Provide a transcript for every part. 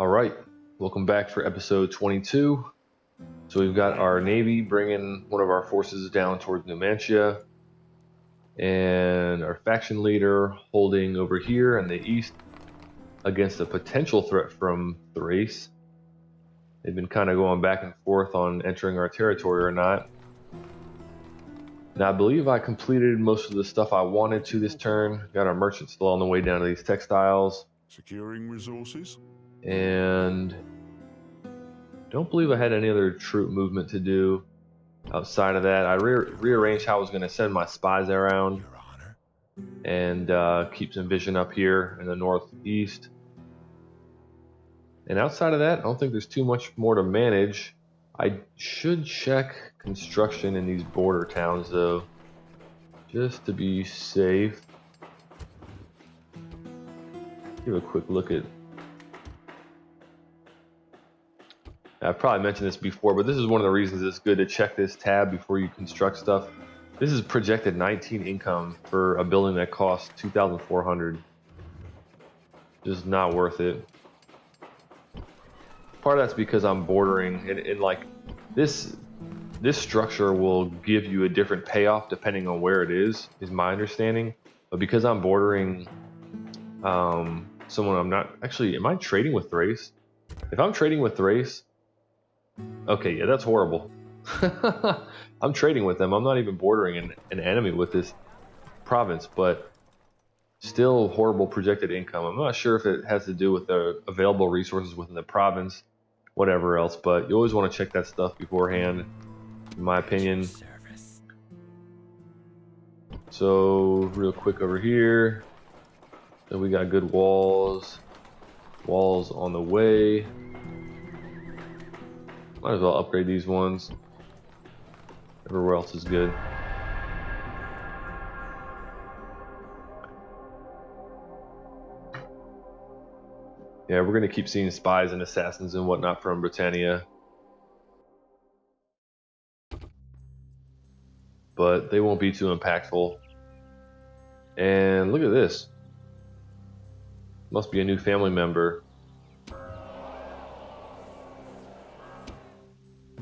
All right, welcome back for episode 22. So we've got our Navy bringing one of our forces down towards Numantia, and our faction leader holding over here in the east against a potential threat from Thrace. They've been kind of going back and forth on entering our territory or not. Now I believe I completed most of the stuff I wanted to this turn. Got our merchant still on the way down to these textiles. Securing resources. And don't believe I had any other troop movement to do outside of that. I rearranged how I was going to send my spies around Your Honor. and keep some vision up here in the northeast. And outside of that, I don't think there's too much more to manage. I should check construction in these border towns though, just to be safe. Give a quick look at... I've probably mentioned this before, but this is one of the reasons it's good to check this tab before you construct stuff. This is projected 19 income for a building that costs 2,400. Just not worth it. Part of that's because I'm bordering, and like this structure will give you a different payoff depending on where it is my understanding. But because I'm bordering someone I'm not actually, am I trading with Thrace? If I'm trading with Thrace, okay, yeah, that's horrible. I'm trading with them. I'm not even bordering an enemy with this province, but still horrible projected income. I'm not sure if it has to do with the available resources within the province, whatever else, but you always want to check that stuff beforehand, in my opinion. So real quick over here, then we got good walls on the way. Might as well upgrade these ones. Everywhere else is good. Yeah, we're gonna keep seeing spies and assassins and whatnot from Britannia. But they won't be too impactful. And look at this. Must be a new family member.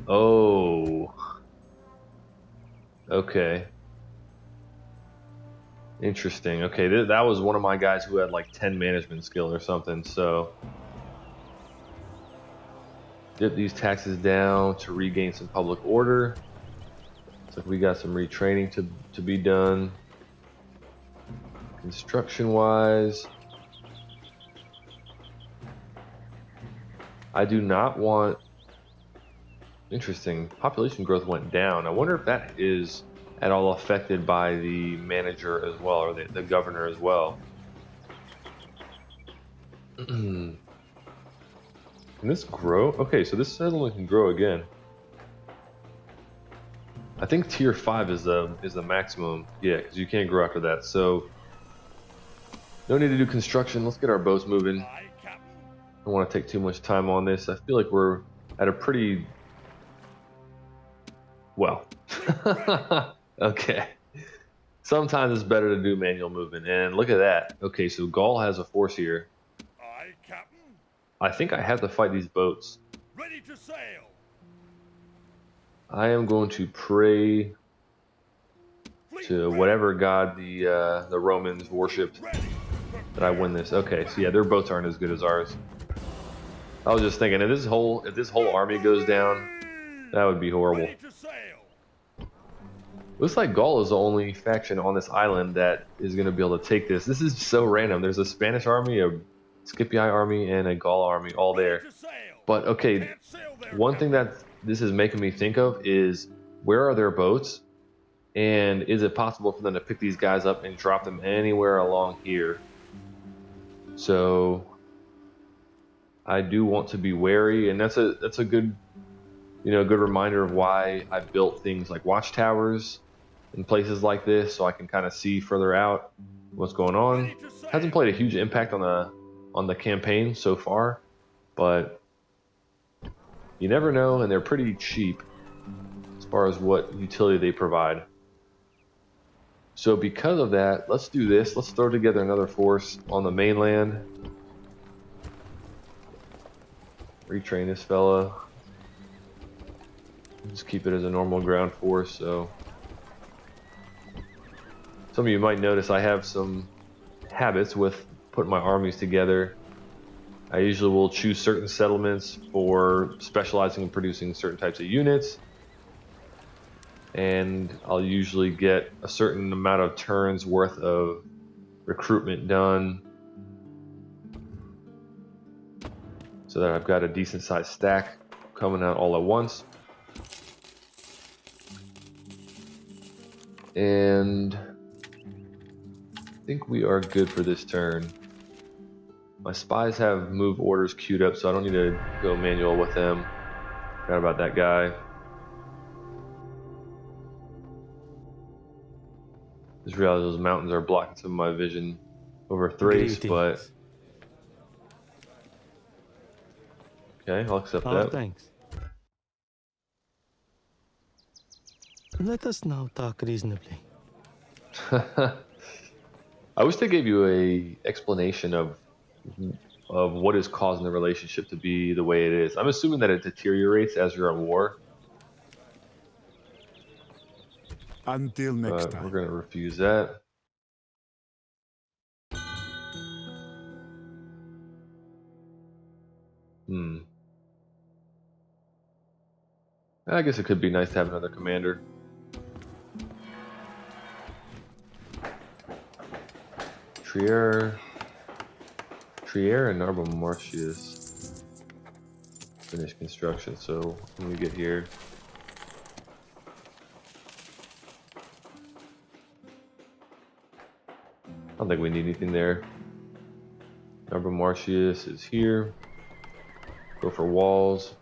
Oh. Okay. Interesting. Okay, that was one of my guys who had like 10 management skill or something, so dip these taxes down to regain some public order. Looks like we got some retraining to be done. Construction wise, I do not want... Interesting, population growth went down. I wonder if that is at all affected by the manager as well, or the governor as well. Can this grow? Okay, so this settlement can grow again. I think tier 5 is the maximum. Yeah, because you can't grow after that. So no need to do construction. Let's get our boats moving. I don't want to take too much time on this. I feel like we're at a pretty... well. Okay. Sometimes it's better to do manual movement. And look at that. Okay, so Gaul has a force here. Aye, Captain. I think I have to fight these boats. Ready to sail. I am going to pray to whatever god the Romans worshipped that I win this. Okay, so yeah, their boats aren't as good as ours. I was just thinking, if this whole army goes down, that would be horrible. Looks like Gaul is the only faction on this island that is going to be able to take this. This is so random. There's a Spanish army, a Scipii army, and a Gaul army all there. But okay, one thing that this is making me think of is, where are their boats? And is it possible for them to pick these guys up and drop them anywhere along here? So I do want to be wary, and that's a good, good reminder of why I built things like watchtowers in places like this, so I can kind of see further out what's going on. Hasn't played a huge impact on the campaign so far, but you never know, and they're pretty cheap as far as what utility they provide. So because of that, let's do this. Let's throw together another force on the mainland. retrain this fella. Just keep it as a normal ground force. So some of you might notice I have some habits with putting my armies together. I usually will choose certain settlements for specializing in producing certain types of units, and I'll usually get a certain amount of turns worth of recruitment done so that I've got a decent sized stack coming out all at once. And I think we are good for this turn. My spies have move orders queued up, so I don't need to go manual with them. Forgot about that guy. Just realized those mountains are blocking some of my vision over Thrace, but okay, I'll accept that. Thanks. Let us now talk reasonably. I wish they gave you a explanation of what is causing the relationship to be the way it is. I'm assuming that it deteriorates as you're at war. Until next We're time. going to refuse that. I guess it could be nice to have another commander. Trier and Narbo Martius finished construction, so when we get here, I don't think we need anything there. Narbo Martius is here. Go for walls.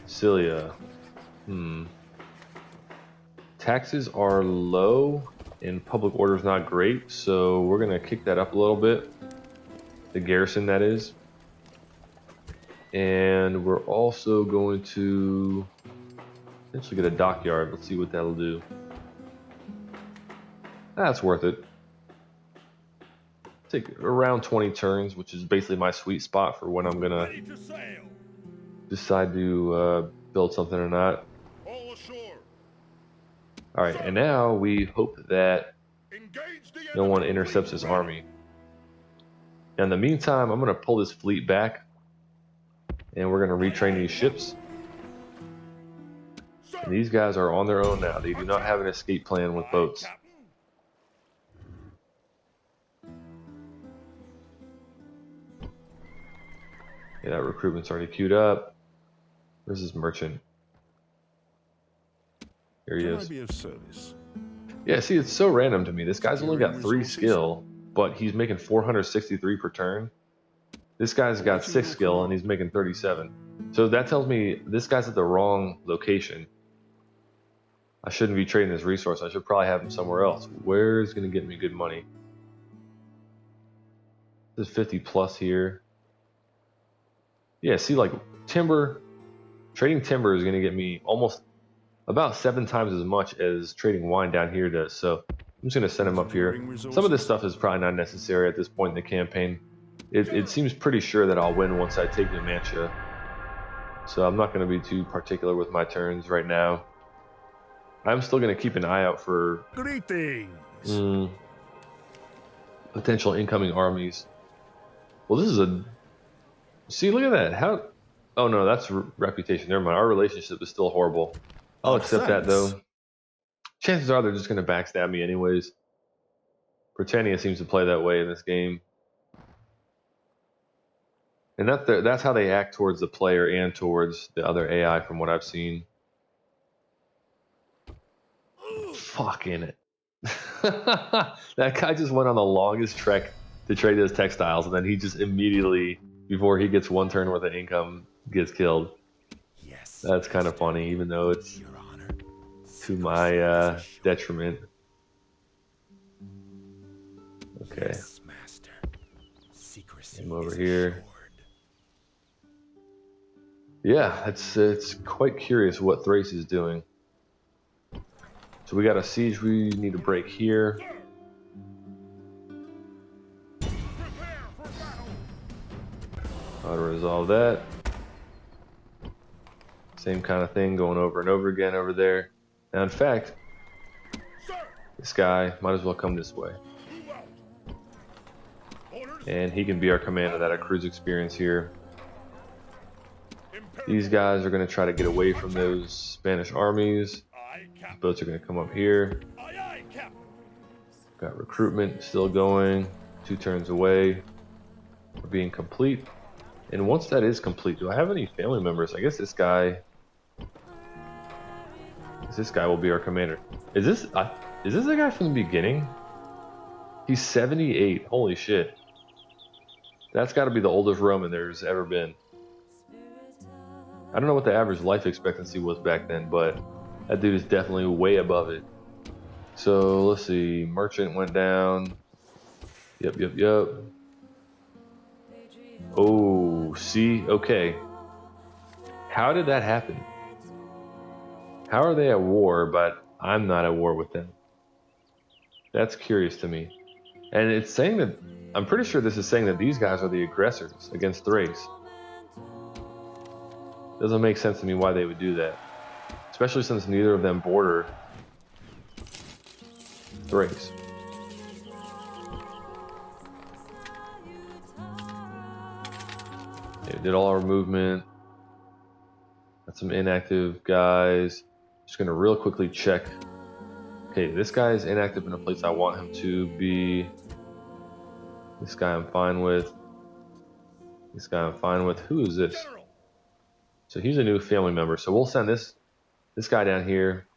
Cilia. Taxes are low and public order is not great, so we're gonna kick that up a little bit. The garrison, that is. And we're also going to potentially get a dockyard. Let's see what that'll do. That's worth it. Take around 20 turns, which is basically my sweet spot for when I'm gonna decide to build something or not. Alright, and now we hope that no one intercepts this army. In the meantime, I'm going to pull this fleet back, and we're going to retrain these ships. And these guys are on their own now. They do not have an escape plan with boats. Yeah, that recruitment's already queued up. Where's this merchant? Here he is. Can I be of service? Yeah, see, it's so random to me. This guy's only got 3 skill, but he's making 463 per turn. This guy's got 6 skill, and he's making 37. So that tells me this guy's at the wrong location. I shouldn't be trading this resource. I should probably have him somewhere else. Where's going to get me good money? This is 50 plus here. Yeah, see, like, timber. Trading timber is going to get me almost about 7 times as much as trading wine down here does. So I'm just going to send him up here. Some of this stuff is probably not necessary at this point in the campaign. It seems pretty sure that I'll win once I take Numantia. So I'm not going to be too particular with my turns right now. I'm still going to keep an eye out for potential incoming armies. Well, this is a... See, look at that. How... Oh, no, that's reputation. Never mind. Our relationship is still horrible. I'll accept that, though. Chances are they're just going to backstab me anyways. Britannia seems to play that way in this game. And that's how they act towards the player and towards the other AI from what I've seen. Fucking it. That guy just went on the longest trek to trade his textiles, and then he just immediately, before he gets 1 turn worth of income, gets killed. Yes. That's kind of funny, even though it's to my detriment. Okay. I'm over here. Yeah, it's quite curious what Thrace is doing. So we got a siege we need to break here. How to resolve that. Same kind of thing going over and over again over there. Now, in fact, this guy might as well come this way. And he can be our commander that accrues experience here. These guys are going to try to get away from those Spanish armies. These boats are going to come up here. Got recruitment still going. 2 turns away for being complete. And once that is complete, do I have any family members? I guess this guy will be our commander. Is this the guy from the beginning? He's 78. Holy shit. That's got to be the oldest Roman there's ever been. I don't know what the average life expectancy was back then, but that dude is definitely way above it. So let's see. Merchant went down. Yep. Oh, see? Okay. How did that happen? How are they at war, but I'm not at war with them? That's curious to me. And it's saying that, I'm pretty sure this is saying that these guys are the aggressors against Thrace. Doesn't make sense to me why they would do that. Especially since neither of them border Thrace. Okay, did all our movement. Got some inactive guys. Just gonna real quickly check. Okay, this guy is inactive in a place I want him to be. This guy I'm fine with. This guy I'm fine with. Who is this? So he's a new family member. So we'll send this guy down here.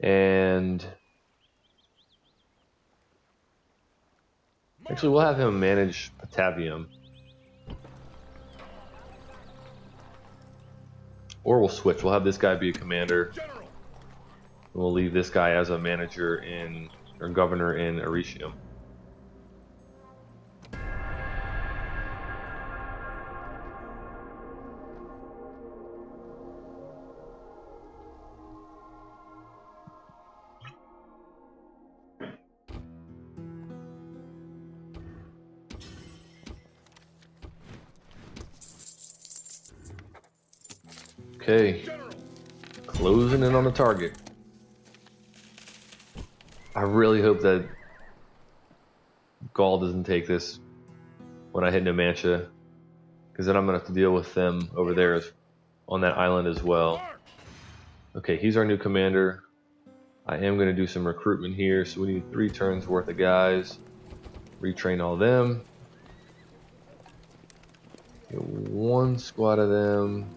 And actually we'll have him manage Patavium. Or we'll switch. We'll have this guy be a commander. And we'll leave this guy as a manager or governor in Aricium. Okay, closing in on the target. I really hope that Gaul doesn't take this when I hit Numantia, because then I'm gonna have to deal with them over there on that island as well. Okay, he's our new commander. I am gonna do some recruitment here, so we need 3 turns worth of guys. Retrain all them. Get 1 squad of them.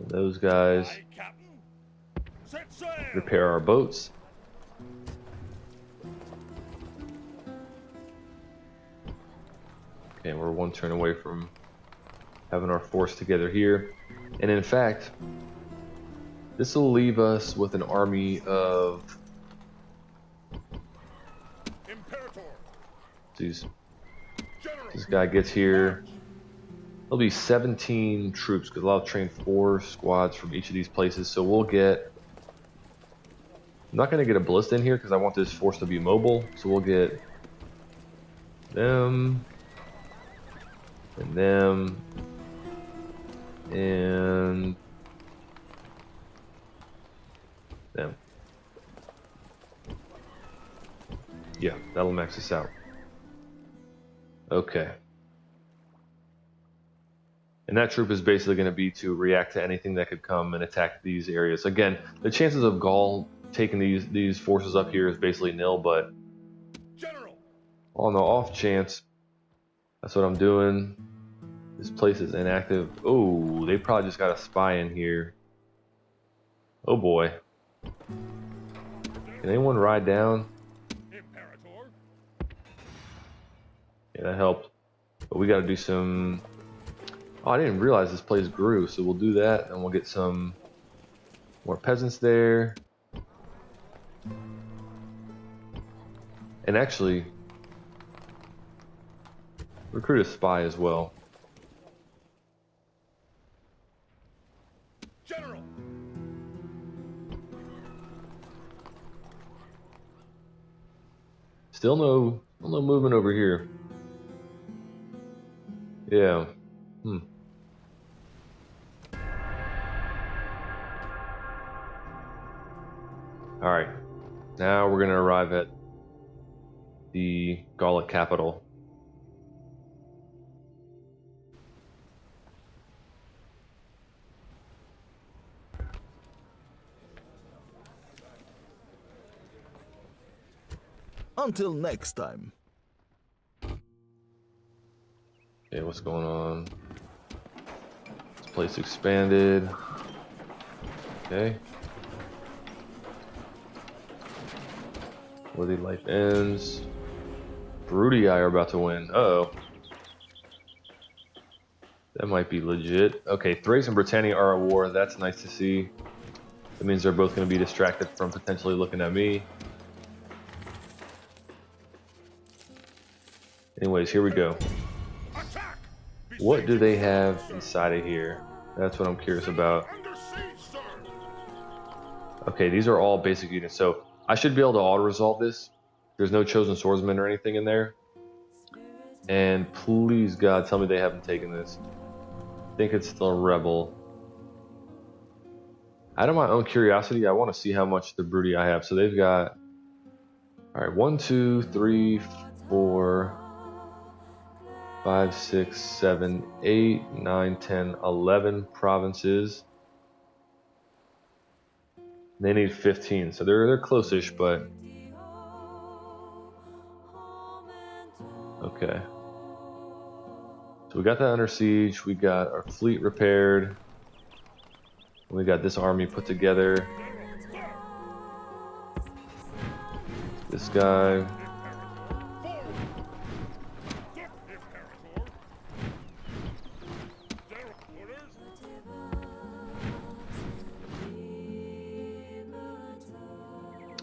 Those guys. Repair our boats. Okay, we're 1 turn away from having our force together here. And in fact, this will leave us with an army of... This guy gets here. There'll be 17 troops because I'll train 4 squads from each of these places. So we'll get... I'm not going to get a ballista in here because I want this force to be mobile. So we'll get them and them and them. Yeah, that'll max us out. Okay. And that troop is basically going to be to react to anything that could come and attack these areas. Again, the chances of Gaul taking these forces up here is basically nil, but on the off chance, that's what I'm doing. This place is inactive. Oh, they probably just got a spy in here. Oh boy. Can anyone ride down? Yeah, that helped. But we got to do some... Oh, I didn't realize this place grew, so we'll do that, and we'll get some more peasants there. And actually, recruit a spy as well. General. Still no movement over here. Yeah. All right. Now we're gonna arrive at the Gallic capital. Until next time. Okay, what's going on? This place expanded. Okay. Worthy life ends. Julii are about to win. Uh-oh. That might be legit. Okay, Thrace and Britannia are at war. That's nice to see. That means they're both going to be distracted from potentially looking at me. Anyways, here we go. What do they have inside of here? That's what I'm curious about. Okay, these are all basic units, so I should be able to auto-resolve this. There's no chosen swordsman or anything in there. And please, God, tell me they haven't taken this. I think it's still a rebel. Out of my own curiosity, I want to see how much the Broody I have. So they've got, all right, 1, 2, 3, 4, 5, 6, 7, 8, 9, 10, 11 provinces. They need 15, so they're close-ish, but okay. So we got that under siege. We got our fleet repaired. We got this army put together. This guy.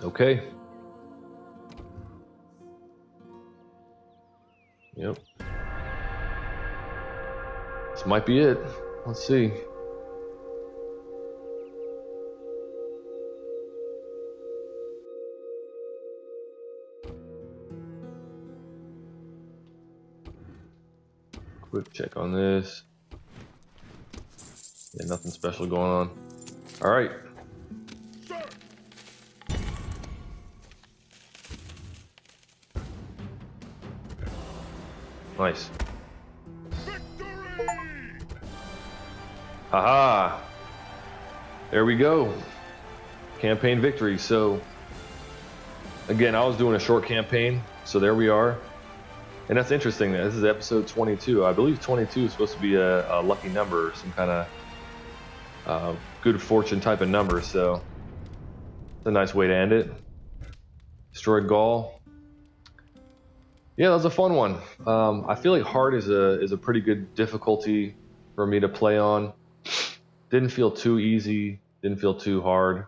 Okay. Yep. This might be it. Let's see. Quick check on this. Yeah, nothing special going on. All right. Nice. Haha. There we go. Campaign victory. So, again, I was doing a short campaign, so there we are. And that's interesting. This is episode 22. I believe 22 is supposed to be a lucky number, some kind of good fortune type of number. So, it's a nice way to end it. Destroyed Gaul. Yeah, that was a fun one. I feel like hard is a pretty good difficulty for me to play on. Didn't feel too easy. Didn't feel too hard.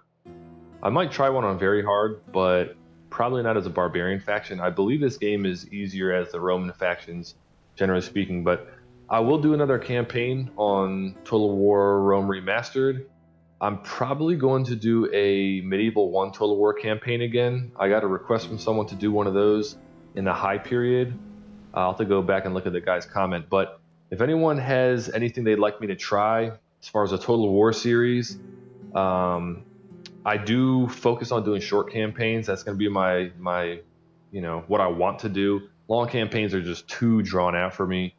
I might try one on very hard, but probably not as a barbarian faction. I believe this game is easier as the Roman factions, generally speaking. But I will do another campaign on Total War Rome Remastered. I'm probably going to do a Medieval 1 Total War campaign again. I got a request from someone to do one of those in the high period. I'll have to go back and look at the guy's comment. But if anyone has anything they'd like me to try as far as a Total War series, I do focus on doing short campaigns. That's going to be my what I want to do. Long campaigns are just too drawn out for me.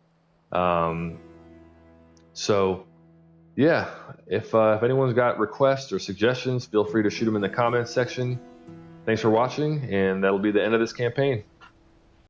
So yeah, if anyone's got requests or suggestions, feel free to shoot them in the comments section. Thanks for watching, and that'll be the end of this campaign.